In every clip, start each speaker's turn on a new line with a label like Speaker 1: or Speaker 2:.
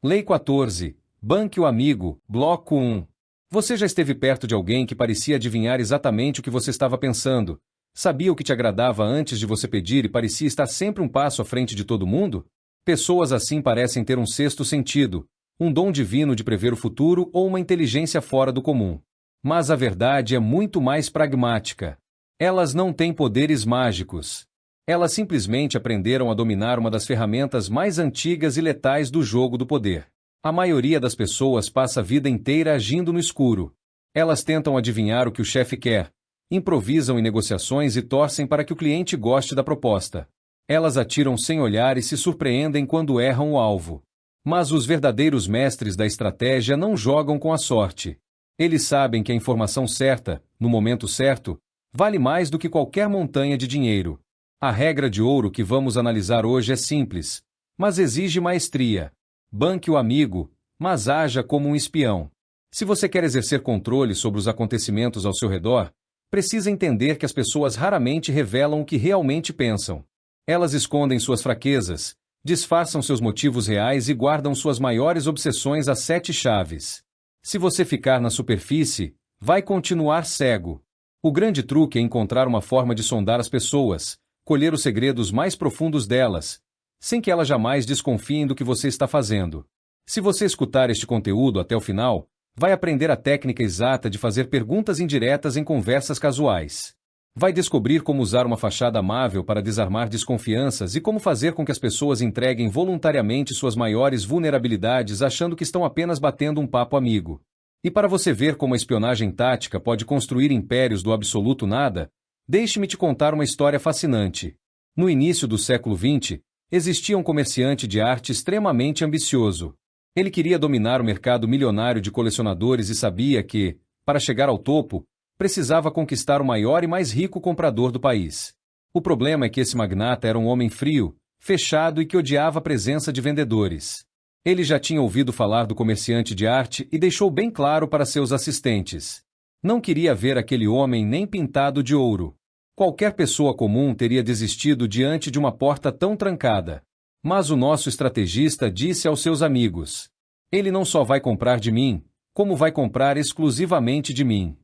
Speaker 1: Lei 14. Banque o amigo, bloco 1. Você já esteve perto de alguém que parecia adivinhar exatamente o que você estava pensando? Sabia o que te agradava antes de você pedir e parecia estar sempre um passo à frente de todo mundo? Pessoas assim parecem ter um sexto sentido, um dom divino de prever o futuro ou uma inteligência fora do comum. Mas a verdade é muito mais pragmática. Elas não têm poderes mágicos. Elas simplesmente aprenderam a dominar uma das ferramentas mais antigas e letais do jogo do poder. A maioria das pessoas passa a vida inteira agindo no escuro. Elas tentam adivinhar o que o chefe quer, improvisam em negociações e torcem para que o cliente goste da proposta. Elas atiram sem olhar e se surpreendem quando erram o alvo. Mas os verdadeiros mestres da estratégia não jogam com a sorte. Eles sabem que a informação certa, no momento certo, vale mais do que qualquer montanha de dinheiro. A regra de ouro que vamos analisar hoje é simples, mas exige maestria. Banque o amigo, mas haja como um espião. Se você quer exercer controle sobre os acontecimentos ao seu redor, precisa entender que as pessoas raramente revelam o que realmente pensam. Elas escondem suas fraquezas, disfarçam seus motivos reais e guardam suas maiores obsessões a 7 chaves. Se você ficar na superfície, vai continuar cego. O grande truque é encontrar uma forma de sondar as pessoas, colher os segredos mais profundos delas, sem que elas jamais desconfiem do que você está fazendo. Se você escutar este conteúdo até o final, vai aprender a técnica exata de fazer perguntas indiretas em conversas casuais. Vai descobrir como usar uma fachada amável para desarmar desconfianças e como fazer com que as pessoas entreguem voluntariamente suas maiores vulnerabilidades achando que estão apenas batendo um papo amigo. E para você ver como a espionagem tática pode construir impérios do absoluto nada, deixe-me te contar uma história fascinante. No início do século XX, existia um comerciante de arte extremamente ambicioso. Ele queria dominar o mercado milionário de colecionadores e sabia que, para chegar ao topo, precisava conquistar o maior e mais rico comprador do país. O problema é que esse magnata era um homem frio, fechado e que odiava a presença de vendedores. Ele já tinha ouvido falar do comerciante de arte e deixou bem claro para seus assistentes. Não queria ver aquele homem nem pintado de ouro. Qualquer pessoa comum teria desistido diante de uma porta tão trancada. Mas o nosso estrategista disse aos seus amigos: ele não só vai comprar de mim, como vai comprar exclusivamente de mim.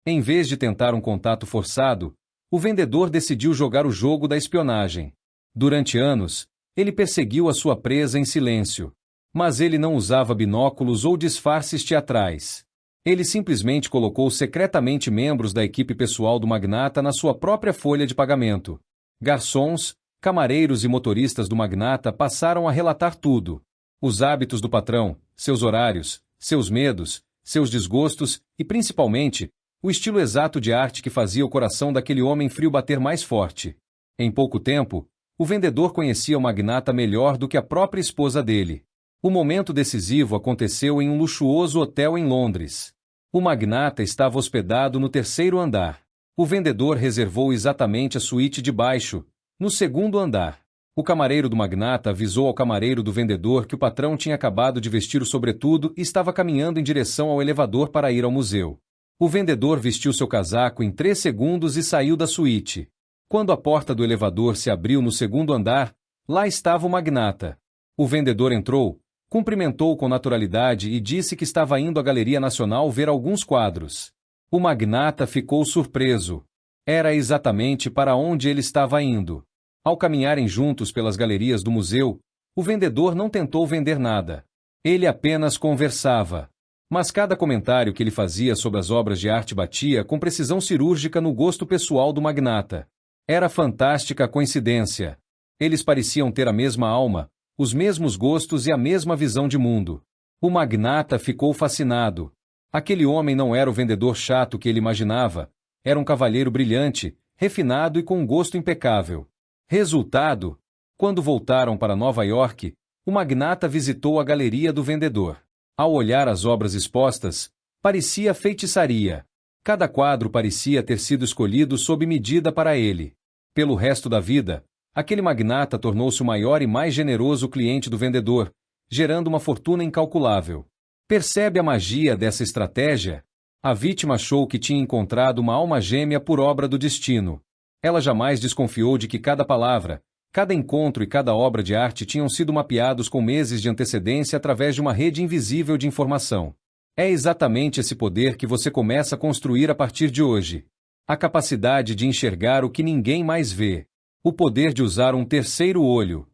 Speaker 1: Em vez de tentar um contato forçado, o vendedor decidiu jogar o jogo da espionagem. Durante anos, ele perseguiu a sua presa em silêncio. Mas ele não usava binóculos ou disfarces teatrais. Ele simplesmente colocou secretamente membros da equipe pessoal do magnata na sua própria folha de pagamento. Garçons, camareiros e motoristas do magnata passaram a relatar tudo. Os hábitos do patrão, seus horários, seus medos, seus desgostos e, principalmente, o estilo exato de arte que fazia o coração daquele homem frio bater mais forte. Em pouco tempo, o vendedor conhecia o magnata melhor do que a própria esposa dele. O momento decisivo aconteceu em um luxuoso hotel em Londres. O magnata estava hospedado no 3º andar. O vendedor reservou exatamente a suíte de baixo, no 2º andar. O camareiro do magnata avisou ao camareiro do vendedor que o patrão tinha acabado de vestir o sobretudo e estava caminhando em direção ao elevador para ir ao museu. O vendedor vestiu seu casaco em 3 segundos e saiu da suíte. Quando a porta do elevador se abriu no 2º andar, lá estava o magnata. O vendedor entrou, cumprimentou com naturalidade e disse que estava indo à Galeria Nacional ver alguns quadros. O magnata ficou surpreso. Era exatamente para onde ele estava indo. Ao caminharem juntos pelas galerias do museu, o vendedor não tentou vender nada. Ele apenas conversava. Mas cada comentário que ele fazia sobre as obras de arte batia com precisão cirúrgica no gosto pessoal do magnata. Era fantástica a coincidência. Eles pareciam ter a mesma alma, os mesmos gostos e a mesma visão de mundo. O magnata ficou fascinado. Aquele homem não era o vendedor chato que ele imaginava, era um cavalheiro brilhante, refinado e com um gosto impecável. Resultado: quando voltaram para Nova York, o magnata visitou a galeria do vendedor. Ao olhar as obras expostas, parecia feitiçaria. Cada quadro parecia ter sido escolhido sob medida para ele. Pelo resto da vida, aquele magnata tornou-se o maior e mais generoso cliente do vendedor, gerando uma fortuna incalculável. Percebe a magia dessa estratégia? A vítima achou que tinha encontrado uma alma gêmea por obra do destino. Ela jamais desconfiou de que cada palavra, Cada encontro e cada obra de arte tinham sido mapeados com meses de antecedência através de uma rede invisível de informação. É exatamente esse poder que você começa a construir a partir de hoje. A capacidade de enxergar o que ninguém mais vê. O poder de usar um terceiro olho.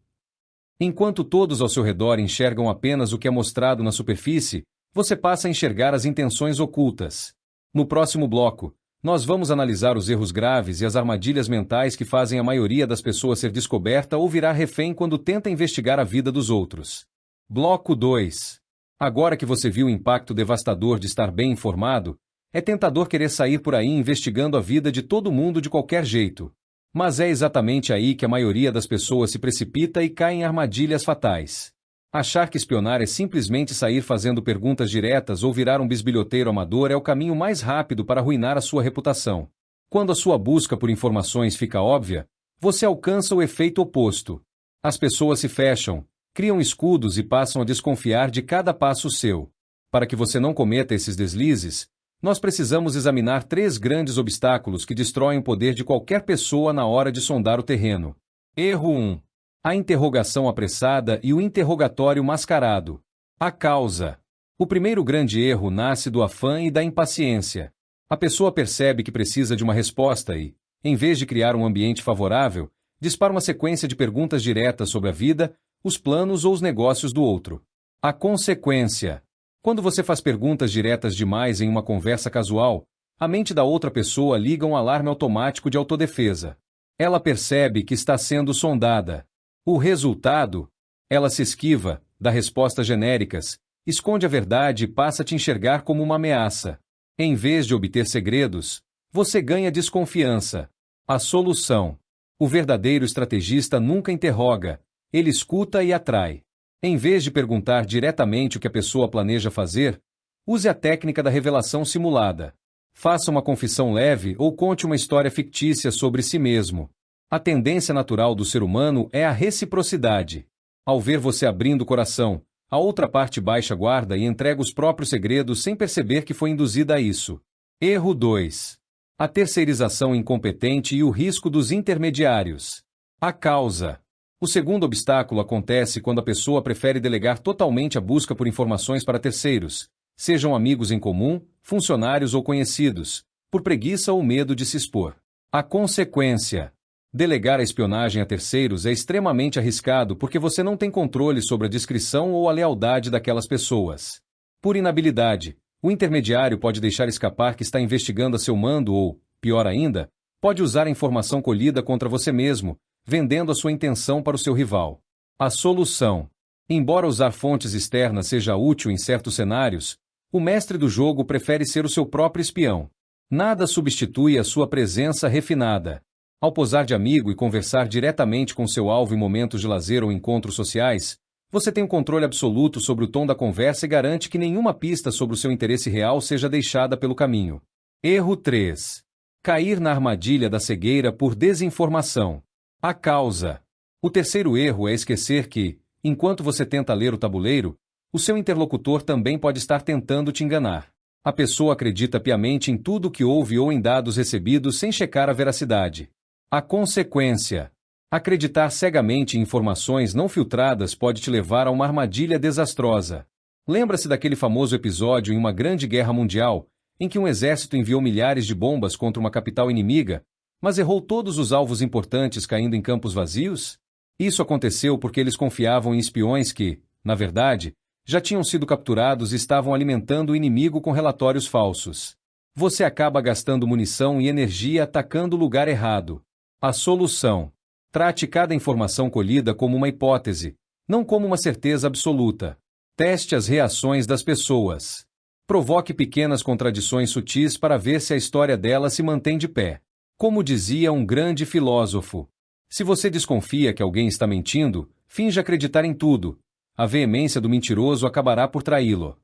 Speaker 1: Enquanto todos ao seu redor enxergam apenas o que é mostrado na superfície, você passa a enxergar as intenções ocultas. No próximo bloco, nós vamos analisar os erros graves e as armadilhas mentais que fazem a maioria das pessoas ser descoberta ou virar refém quando tenta investigar a vida dos outros. Bloco 2. Agora que você viu o impacto devastador de estar bem informado, é tentador querer sair por aí investigando a vida de todo mundo de qualquer jeito. Mas é exatamente aí que a maioria das pessoas se precipita e cai em armadilhas fatais. Achar que espionar é simplesmente sair fazendo perguntas diretas ou virar um bisbilhoteiro amador é o caminho mais rápido para arruinar a sua reputação. Quando a sua busca por informações fica óbvia, você alcança o efeito oposto. As pessoas se fecham, criam escudos e passam a desconfiar de cada passo seu. Para que você não cometa esses deslizes, nós precisamos examinar 3 grandes obstáculos que destroem o poder de qualquer pessoa na hora de sondar o terreno. Erro 1. A interrogação apressada e o interrogatório mascarado. A causa. O primeiro grande erro nasce do afã e da impaciência. A pessoa percebe que precisa de uma resposta e, em vez de criar um ambiente favorável, dispara uma sequência de perguntas diretas sobre a vida, os planos ou os negócios do outro. A consequência. Quando você faz perguntas diretas demais em uma conversa casual, a mente da outra pessoa liga um alarme automático de autodefesa. Ela percebe que está sendo sondada. O resultado? Ela se esquiva, dá respostas genéricas, esconde a verdade e passa a te enxergar como uma ameaça. Em vez de obter segredos, você ganha desconfiança. A solução. O verdadeiro estrategista nunca interroga, ele escuta e atrai. Em vez de perguntar diretamente o que a pessoa planeja fazer, use a técnica da revelação simulada. Faça uma confissão leve ou conte uma história fictícia sobre si mesmo. A tendência natural do ser humano é a reciprocidade. Ao ver você abrindo o coração, a outra parte baixa a guarda e entrega os próprios segredos sem perceber que foi induzida a isso. Erro 2. A terceirização incompetente e o risco dos intermediários. A causa. O segundo obstáculo acontece quando a pessoa prefere delegar totalmente a busca por informações para terceiros, sejam amigos em comum, funcionários ou conhecidos, por preguiça ou medo de se expor. A consequência. Delegar a espionagem a terceiros é extremamente arriscado porque você não tem controle sobre a discrição ou a lealdade daquelas pessoas. Por inabilidade, o intermediário pode deixar escapar que está investigando a seu mando ou, pior ainda, pode usar a informação colhida contra você mesmo, vendendo a sua intenção para o seu rival. A solução. Embora usar fontes externas seja útil em certos cenários, o mestre do jogo prefere ser o seu próprio espião. Nada substitui a sua presença refinada. Ao posar de amigo e conversar diretamente com seu alvo em momentos de lazer ou encontros sociais, você tem um controle absoluto sobre o tom da conversa e garante que nenhuma pista sobre o seu interesse real seja deixada pelo caminho. Erro 3. Cair na armadilha da cegueira por desinformação. A causa. O terceiro erro é esquecer que, enquanto você tenta ler o tabuleiro, o seu interlocutor também pode estar tentando te enganar. A pessoa acredita piamente em tudo o que ouve ou em dados recebidos sem checar a veracidade. A consequência. Acreditar cegamente em informações não filtradas pode te levar a uma armadilha desastrosa. Lembra-se daquele famoso episódio em uma grande guerra mundial, em que um exército enviou milhares de bombas contra uma capital inimiga, mas errou todos os alvos importantes caindo em campos vazios? Isso aconteceu porque eles confiavam em espiões que, na verdade, já tinham sido capturados e estavam alimentando o inimigo com relatórios falsos. Você acaba gastando munição e energia atacando o lugar errado. A solução. Trate cada informação colhida como uma hipótese, não como uma certeza absoluta. Teste as reações das pessoas. Provoque pequenas contradições sutis para ver se a história dela se mantém de pé. Como dizia um grande filósofo, se você desconfia que alguém está mentindo, finja acreditar em tudo. A veemência do mentiroso acabará por traí-lo.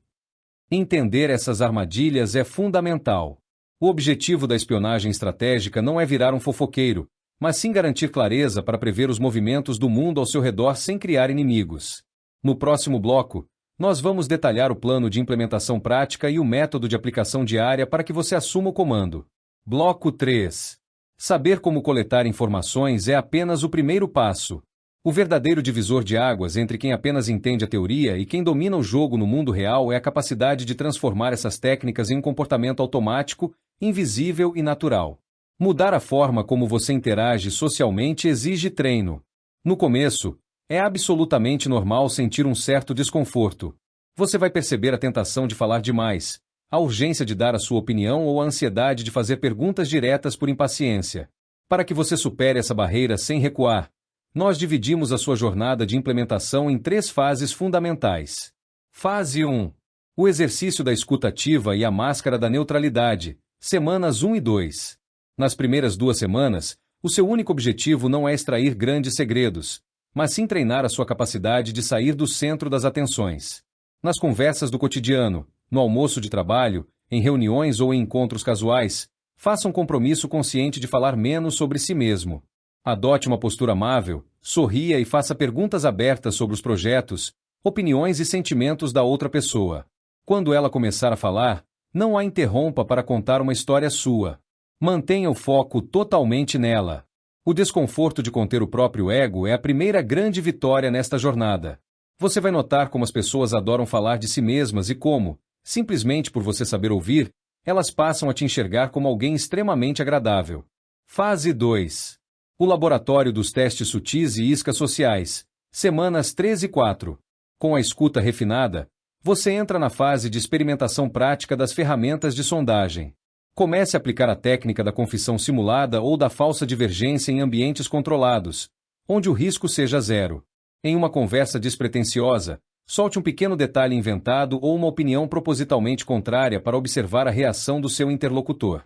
Speaker 1: Entender essas armadilhas é fundamental. O objetivo da espionagem estratégica não é virar um fofoqueiro, mas sim garantir clareza para prever os movimentos do mundo ao seu redor sem criar inimigos. No próximo bloco, nós vamos detalhar o plano de implementação prática e o método de aplicação diária para que você assuma o comando. Bloco 3. Saber como coletar informações é apenas o primeiro passo. O verdadeiro divisor de águas entre quem apenas entende a teoria e quem domina o jogo no mundo real é a capacidade de transformar essas técnicas em um comportamento automático, invisível e natural. Mudar a forma como você interage socialmente exige treino. No começo, é absolutamente normal sentir um certo desconforto. Você vai perceber a tentação de falar demais, a urgência de dar a sua opinião ou a ansiedade de fazer perguntas diretas por impaciência. Para que você supere essa barreira sem recuar, nós dividimos a sua jornada de implementação em 3 fases fundamentais. Fase 1. O exercício da escuta ativa e a máscara da neutralidade, semanas 1 e 2. Nas primeiras 2 semanas, o seu único objetivo não é extrair grandes segredos, mas sim treinar a sua capacidade de sair do centro das atenções. Nas conversas do cotidiano, no almoço de trabalho, em reuniões ou em encontros casuais, faça um compromisso consciente de falar menos sobre si mesmo. Adote uma postura amável, sorria e faça perguntas abertas sobre os projetos, opiniões e sentimentos da outra pessoa. Quando ela começar a falar, não a interrompa para contar uma história sua. Mantenha o foco totalmente nela. O desconforto de conter o próprio ego é a primeira grande vitória nesta jornada. Você vai notar como as pessoas adoram falar de si mesmas e como, simplesmente por você saber ouvir, elas passam a te enxergar como alguém extremamente agradável. Fase 2. O laboratório dos testes sutis e iscas sociais, semanas 3 e 4. Com a escuta refinada, você entra na fase de experimentação prática das ferramentas de sondagem. Comece a aplicar a técnica da confissão simulada ou da falsa divergência em ambientes controlados, onde o risco seja 0. Em uma conversa despretensiosa, solte um pequeno detalhe inventado ou uma opinião propositalmente contrária para observar a reação do seu interlocutor.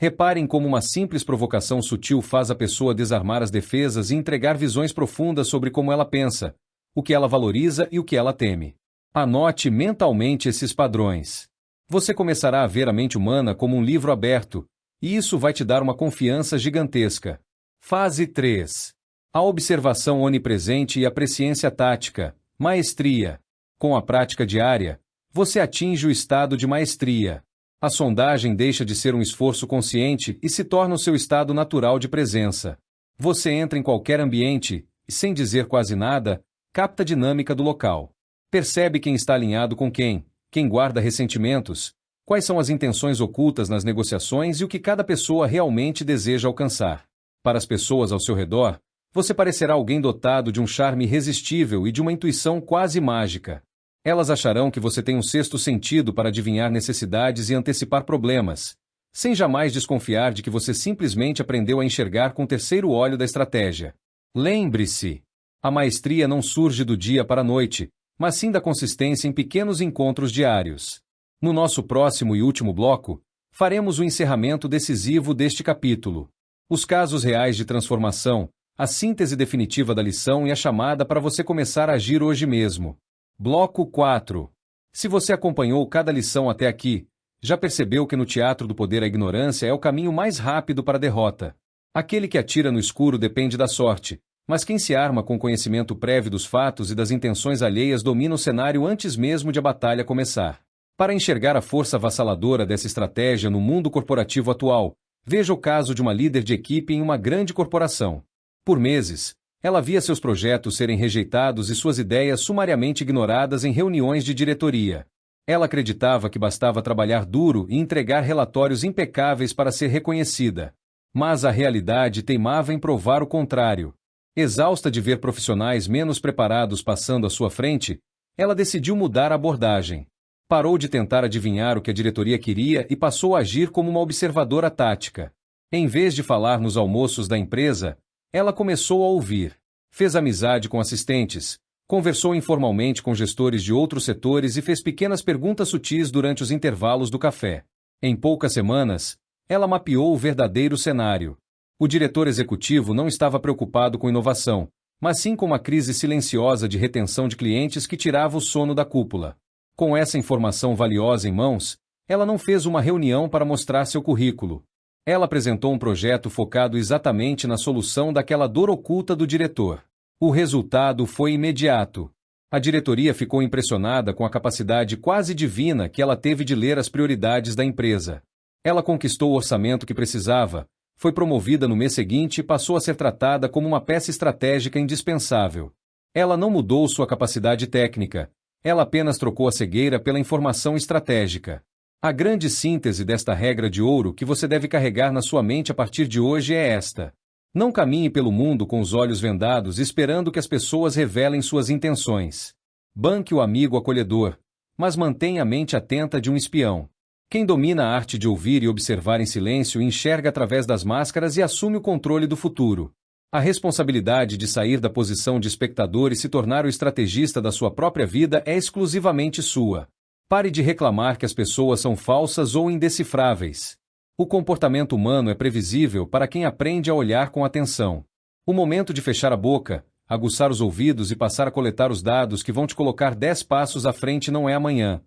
Speaker 1: Reparem como uma simples provocação sutil faz a pessoa desarmar as defesas e entregar visões profundas sobre como ela pensa, o que ela valoriza e o que ela teme. Anote mentalmente esses padrões. Você começará a ver a mente humana como um livro aberto, e isso vai te dar uma confiança gigantesca. Fase 3. A observação onipresente e a presciência tática, maestria. Com a prática diária, você atinge o estado de maestria. A sondagem deixa de ser um esforço consciente e se torna o seu estado natural de presença. Você entra em qualquer ambiente e, sem dizer quase nada, capta a dinâmica do local. Percebe quem está alinhado com quem guarda ressentimentos, quais são as intenções ocultas nas negociações e o que cada pessoa realmente deseja alcançar. Para as pessoas ao seu redor, você parecerá alguém dotado de um charme irresistível e de uma intuição quase mágica. Elas acharão que você tem um sexto sentido para adivinhar necessidades e antecipar problemas, sem jamais desconfiar de que você simplesmente aprendeu a enxergar com o terceiro olho da estratégia. Lembre-se, a maestria não surge do dia para a noite, mas sim da consistência em pequenos encontros diários. No nosso próximo e último bloco, faremos o encerramento decisivo deste capítulo. Os casos reais de transformação, a síntese definitiva da lição e a chamada para você começar a agir hoje mesmo. Bloco 4. Se você acompanhou cada lição até aqui, já percebeu que no teatro do poder a ignorância é o caminho mais rápido para a derrota. Aquele que atira no escuro depende da sorte, mas quem se arma com conhecimento prévio dos fatos e das intenções alheias domina o cenário antes mesmo de a batalha começar. Para enxergar a força avassaladora dessa estratégia no mundo corporativo atual, veja o caso de uma líder de equipe em uma grande corporação. Por meses, ela via seus projetos serem rejeitados e suas ideias sumariamente ignoradas em reuniões de diretoria. Ela acreditava que bastava trabalhar duro e entregar relatórios impecáveis para ser reconhecida. Mas a realidade teimava em provar o contrário. Exausta de ver profissionais menos preparados passando à sua frente, ela decidiu mudar a abordagem. Parou de tentar adivinhar o que a diretoria queria e passou a agir como uma observadora tática. Em vez de falar nos almoços da empresa, ela começou a ouvir. Fez amizade com assistentes, conversou informalmente com gestores de outros setores e fez pequenas perguntas sutis durante os intervalos do café. Em poucas semanas, ela mapeou o verdadeiro cenário. O diretor executivo não estava preocupado com inovação, mas sim com uma crise silenciosa de retenção de clientes que tirava o sono da cúpula. Com essa informação valiosa em mãos, ela não fez uma reunião para mostrar seu currículo. Ela apresentou um projeto focado exatamente na solução daquela dor oculta do diretor. O resultado foi imediato. A diretoria ficou impressionada com a capacidade quase divina que ela teve de ler as prioridades da empresa. Ela conquistou o orçamento que precisava, Foi promovida no mês seguinte e passou a ser tratada como uma peça estratégica indispensável. Ela não mudou sua capacidade técnica, ela apenas trocou a cegueira pela informação estratégica. A grande síntese desta regra de ouro que você deve carregar na sua mente a partir de hoje é esta: não caminhe pelo mundo com os olhos vendados esperando que as pessoas revelem suas intenções. Banque o amigo acolhedor, mas mantenha a mente atenta de um espião. Quem domina a arte de ouvir e observar em silêncio enxerga através das máscaras e assume o controle do futuro. A responsabilidade de sair da posição de espectador e se tornar o estrategista da sua própria vida é exclusivamente sua. Pare de reclamar que as pessoas são falsas ou indecifráveis. O comportamento humano é previsível para quem aprende a olhar com atenção. O momento de fechar a boca, aguçar os ouvidos e passar a coletar os dados que vão te colocar 10 passos à frente não é amanhã.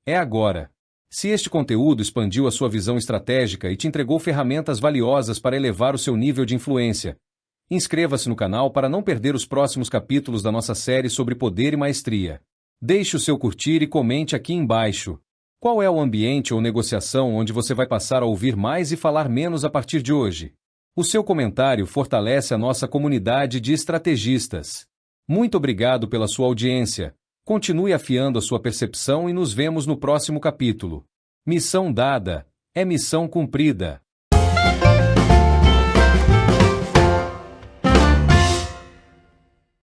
Speaker 1: É agora. Se este conteúdo expandiu a sua visão estratégica e te entregou ferramentas valiosas para elevar o seu nível de influência, inscreva-se no canal para não perder os próximos capítulos da nossa série sobre poder e maestria. Deixe o seu curtir e comente aqui embaixo. Qual é o ambiente ou negociação onde você vai passar a ouvir mais e falar menos a partir de hoje? O seu comentário fortalece a nossa comunidade de estrategistas. Muito obrigado pela sua audiência. Continue afiando a sua percepção e nos vemos no próximo capítulo. Missão dada é missão cumprida.